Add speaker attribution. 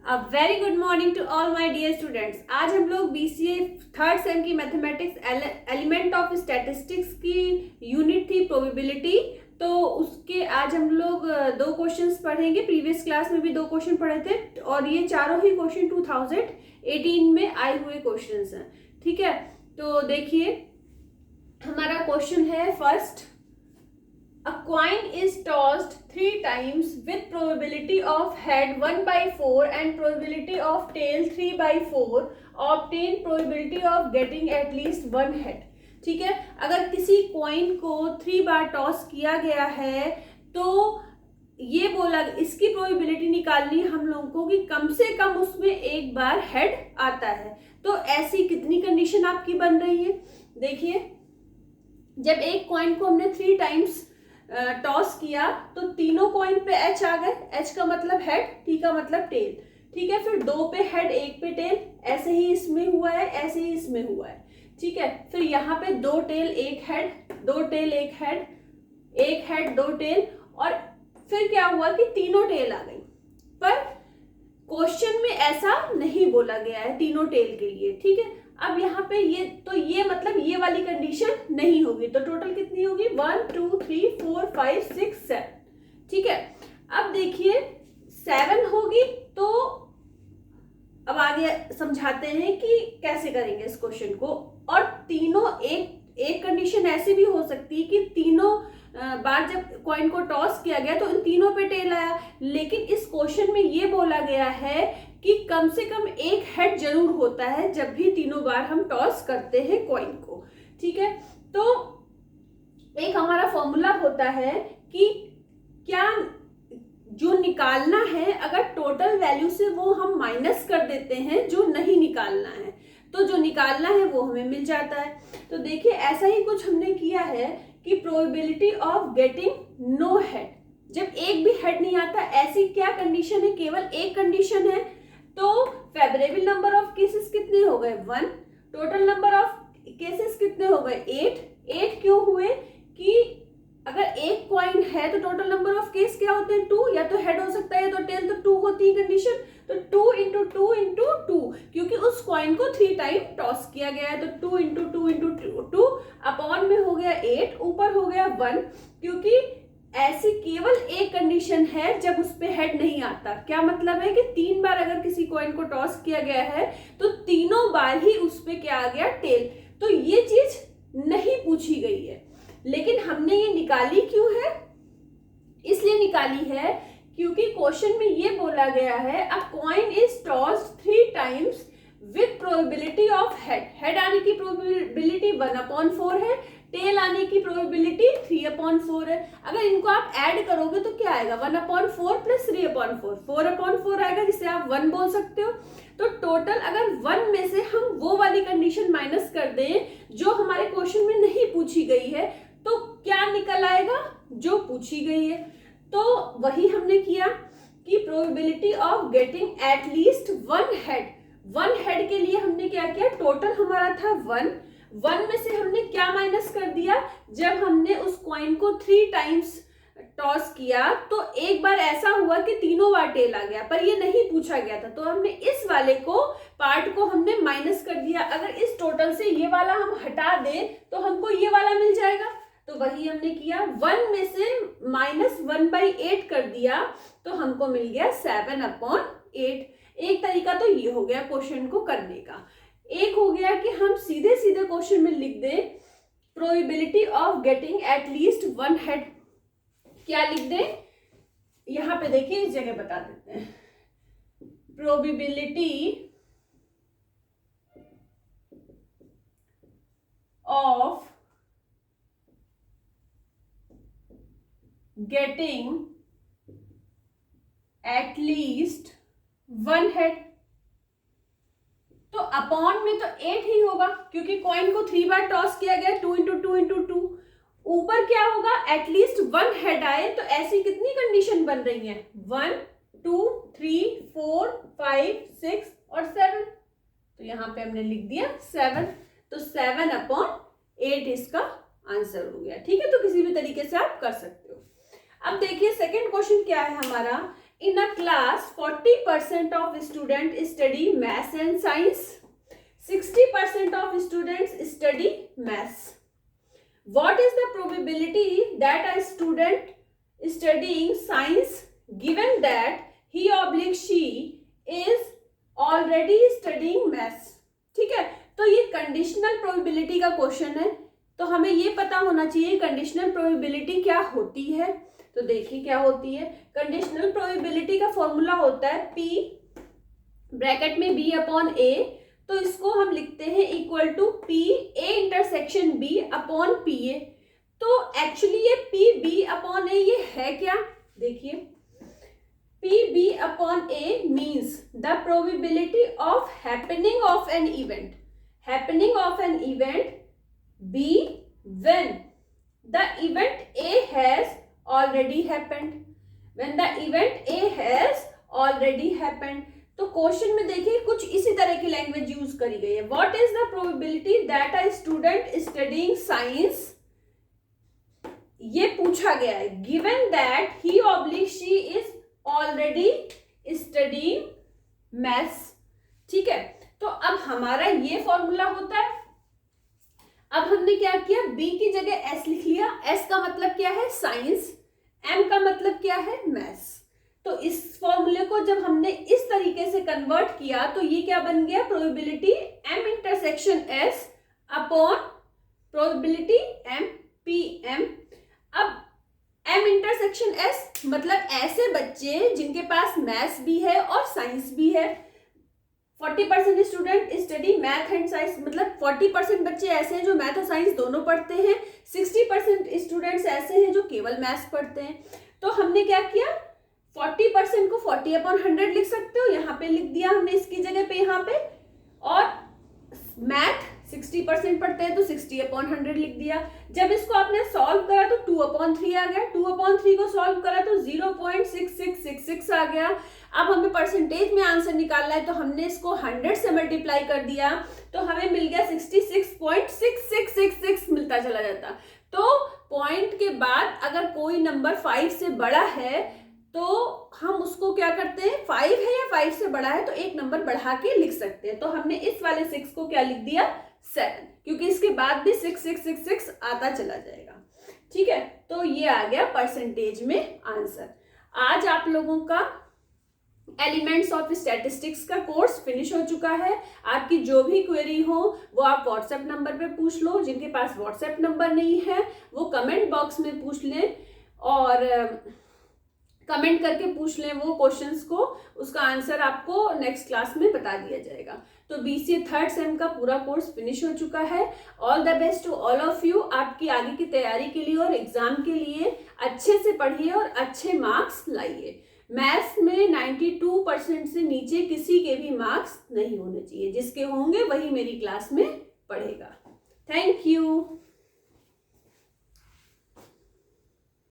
Speaker 1: A very good morning to all my dear students. आज हम लोग बीसीए थर्ड सेम की मैथमेटिक्स एलिमेंट ऑफ स्टैटिस्टिक्स की unit थी प्रोबेबिलिटी। तो उसके आज हम लोग दो क्वेश्चंस पढ़ेंगे। प्रीवियस क्लास में भी दो क्वेश्चन पढ़े थे और ये चारों ही क्वेश्चन 2018 में आए हुए क्वेश्चंस हैं। ठीक है, तो देखिए हमारा क्वेश्चन है first. A coin is tossed 3 times with probability of head 1/4 and probability of tail 3/4. Obtain probability of getting at least one head. ठीक है, अगर किसी कॉइन को 3 बार टॉस किया गया है तो ये बोला इसकी प्रोबेबिलिटी निकालनी है हम लोगों को कि कम से कम उसमें एक बार हेड आता है। तो ऐसी कितनी कंडीशन आपकी बन रही है? देखिए, जब एक कॉइन को हमने 3 टाइम्स टॉस किया तो तीनों कॉइन पे एच आ गए। एच का मतलब हेड, टी का मतलब टेल। ठीक है, फिर 2 पे हेड 1 पे टेल, ऐसे ही इसमें हुआ है, ऐसे ही इसमें हुआ है। ठीक है, फिर यहाँ पे 2 tail 1 head, 2 tail 1 head, 1 head 2 tail, और फिर क्या हुआ कि तीनों टेल आ गई। पर क्वेश्चन में ऐसा नहीं बोला गया है तीनों टेल के लिए। ठीक है, अब यहाँ पे ये मतलब ये वाली कंडीशन नहीं होगी। तो टोटल कितनी होगी? 1 2 3 4 5 6 7। ठीक है, अब देखिए 7 होगी तो अब आगे समझाते हैं कि कैसे करेंगे इस क्वेश्चन को। और तीनों एक कंडीशन ऐसी भी हो सकती है कि तीनों बार जब कॉइन को टॉस किया गया तो इन तीनों पे टेल आया, लेकिन इस क्वेश्चन में ये बोला गया है कि कम से कम एक हेड जरूर होता है जब भी तीनों बार हम टॉस करते हैं कॉइन को। ठीक है, तो एक हमारा फॉर्मूला होता है कि क्या जो निकालना है अगर टोटल वैल्यू से वो हम माइनस कर देते हैं, जो नहीं निकालना है तो जो निकालना है वो हमें मिल जाता है। तो देखिए ऐसा ही कुछ हमने किया है कि probability of getting no head, जब एक भी हेड नहीं आता, ऐसी क्या कंडीशन है? केवल एक कंडीशन है। तो फेवरेबल नंबर ऑफ केसेस कितने हो गए? 1। टोटल नंबर ऑफ केसेस कितने हो गए? 8। 8 क्यों हुए? कि अगर एक कॉइन है तो टोटल नंबर ऑफ केस क्या होते हैं? 2। या तो हेड हो सकता है या तो टेल, तो 2 होती है कंडीशन। तो 2 इंटू 2 इंटू 2, क्योंकि उस कॉइन को 3 टाइम टॉस किया गया है। तो 2 इंटू 2 इंटू 2 अपॉन में हो गया 8, ऊपर हो गया 1, क्योंकि ऐसी केवल एक कंडीशन है जब उस पे हेड नहीं आता। क्या मतलब है कि 3 बार अगर किसी कॉइन को टॉस किया गया है तो तीनों बार ही उस पे क्या आ गया? टेल। तो ये चीज नहीं पूछी गई है, लेकिन हमने ये निकाली क्यों है? इसलिए निकाली है क्योंकि क्वेश्चन में ये बोला गया है अ coin is tossed 3 times with probability of head. Head आने की प्रोबेबिलिटी 1/4 है, टेल आने की प्रोबेबिलिटी 3/4 है। अगर इनको आप ऐड करोगे तो क्या आएगा? 1/4 प्लस 3/4, 4/4 आएगा, जिसे आप 1 बोल सकते हो। तो टोटल अगर 1 में से हम वो वाली कंडीशन माइनस कर दें जो हमारे क्वेश्चन में नहीं पूछी गई है, तो क्या निकल आएगा? जो पूछी गई है। तो वही हमने किया कि probability of getting at least one head के लिए हमने क्या किया? टोटल हमारा था 1 में से हमने क्या माइनस कर दिया? जब हमने उस कॉइन को 3 टाइम्स टॉस किया तो एक बार ऐसा हुआ कि तीनों बार टेल आ गया, पर ये नहीं पूछा गया था, तो हमने इस वाले को पार्ट को हमने माइनस कर दिया। अगर इस टोटल से ये वाला हम हटा दें तो हमको ये वाला मिल जाएगा। तो वही हमने किया, 1 में से -1/8 कर दिया तो हमको मिल गया 7/8। एक तरीका तो ये हो गया क्वेश्चन को करने का। एक हो गया कि हम सीधे सीधे क्वेश्चन में लिख दें probability of getting at least one head. क्या लिख दें? यहां पे देखिए, इस जगह बता देते हैं। Probability of getting at least one head. तो अपॉन में तो 8 ही होगा क्योंकि कॉइन को 3 बार टॉस किया गया, 2 इंटू 2 इंटू 2। ऊपर क्या होगा? एटलीस्ट 1 हेड आए। तो ऐसी कितनी कंडीशन बन रही है? 1 2 3 4 5 6 और 7। तो यहां पे हमने लिख दिया 7। तो 7/8 इसका आंसर हो गया। ठीक है, तो किसी भी तरीके से आप कर सकते हो। अब देखिए सेकंड क्वेश्चन क्या है हमारा In a class, 40% of students study maths and science. 60% of students study maths. What is the probability that a student studying science, given that he or she is already studying maths? ठीक है, तो ये conditional probability का question है, तो हमें ये पता होना चाहिए कंडीशनल प्रोबेबिलिटी क्या होती है। तो देखिए क्या होती है। कंडीशनल प्रोबेबिलिटी का फॉर्मूला होता है P ब्रैकेट में B अपॉन A, तो इसको हम लिखते हैं equal to P A intersection B upon P A। तो एक्चुअली ये P B अपॉन A ये है क्या, देखिए P B upon A means the probability of happening of an event, happening of an event B when the event A has already happened, when the event A has already happened। तो question में देखिए कुछ इसी तरह की language use करी गई है। What is the probability that a student studying science, ये पूछा गया है, given that he oblique she is already studying maths. ठीक है, तो अब हमारा ये फॉर्मूला होता है। अब हमने क्या किया, B की जगह S लिख लिया। S का मतलब क्या है, साइंस। M का मतलब क्या है, मैथ्स। तो इस फॉर्मूले को जब हमने इस तरीके से कन्वर्ट किया तो ये क्या बन गया, probability M intersection S upon probability M P M। अब M इंटरसेक्शन S मतलब ऐसे बच्चे जिनके पास मैथ्स भी है और साइंस भी है। 40% student study math and science, मतलब 40% बच्चे ऐसे हैं जो मैथ और साइंस दोनों पढ़ते हैं। 60% स्टूडेंट्स ऐसे हैं जो केवल मैथ्स पढ़ते हैं। तो हमने क्या किया, 40% को 40 अपॉन 100 लिख सकते हो, यहाँ पे लिख दिया हमने इसकी जगह पे यहाँ पे। और मैथ 60% पढ़ते हैं तो 60 अपॉन 100 लिख दिया। जब इसको आपने सॉल्व करा तो 2 अपॉन 3 आ गया। 2 अपॉन 3 को सॉल्व करा तो 0.6666 आ गया। अब हमें परसेंटेज में आंसर निकालना है, तो हमने इसको 100 से मल्टीप्लाई कर दिया तो हमें मिल गया 66.6666 मिलता चला जाता। तो पॉइंट के बाद अगर कोई नंबर 5 से बड़ा है तो हम उसको क्या करते हैं, 5 है या 5 से बड़ा है तो एक नंबर बढ़ा के लिख सकते हैं। तो हमने इस वाले 6 को क्या लिख दिया, 7, क्योंकि इसके बाद भी 6666 आता चला जाएगा। ठीक है, तो ये आ गया परसेंटेज में आंसर। आज आप लोगों का एलिमेंट्स ऑफ स्टैटिस्टिक्स का कोर्स फिनिश हो चुका है। आपकी जो भी क्वेरी हो वो आप व्हाट्सएप नंबर पे पूछ लो। जिनके पास व्हाट्सएप नंबर नहीं है वो कमेंट बॉक्स में पूछ लें और कमेंट करके पूछ लें वो क्वेश्चंस को, उसका आंसर आपको नेक्स्ट क्लास में बता दिया जाएगा। तो BCA थर्ड सेम का पूरा कोर्स फिनिश हो चुका है। All the best to all of you. आपकी आगे की तैयारी के लिए और एग्जाम के लिए अच्छे से पढ़िए और अच्छे मार्क्स लाइए। मैथ्स में 92% से नीचे किसी के भी मार्क्स नहीं होने चाहिए, जिसके होंगे वही मेरी क्लास में पढ़ेगा। Thank you.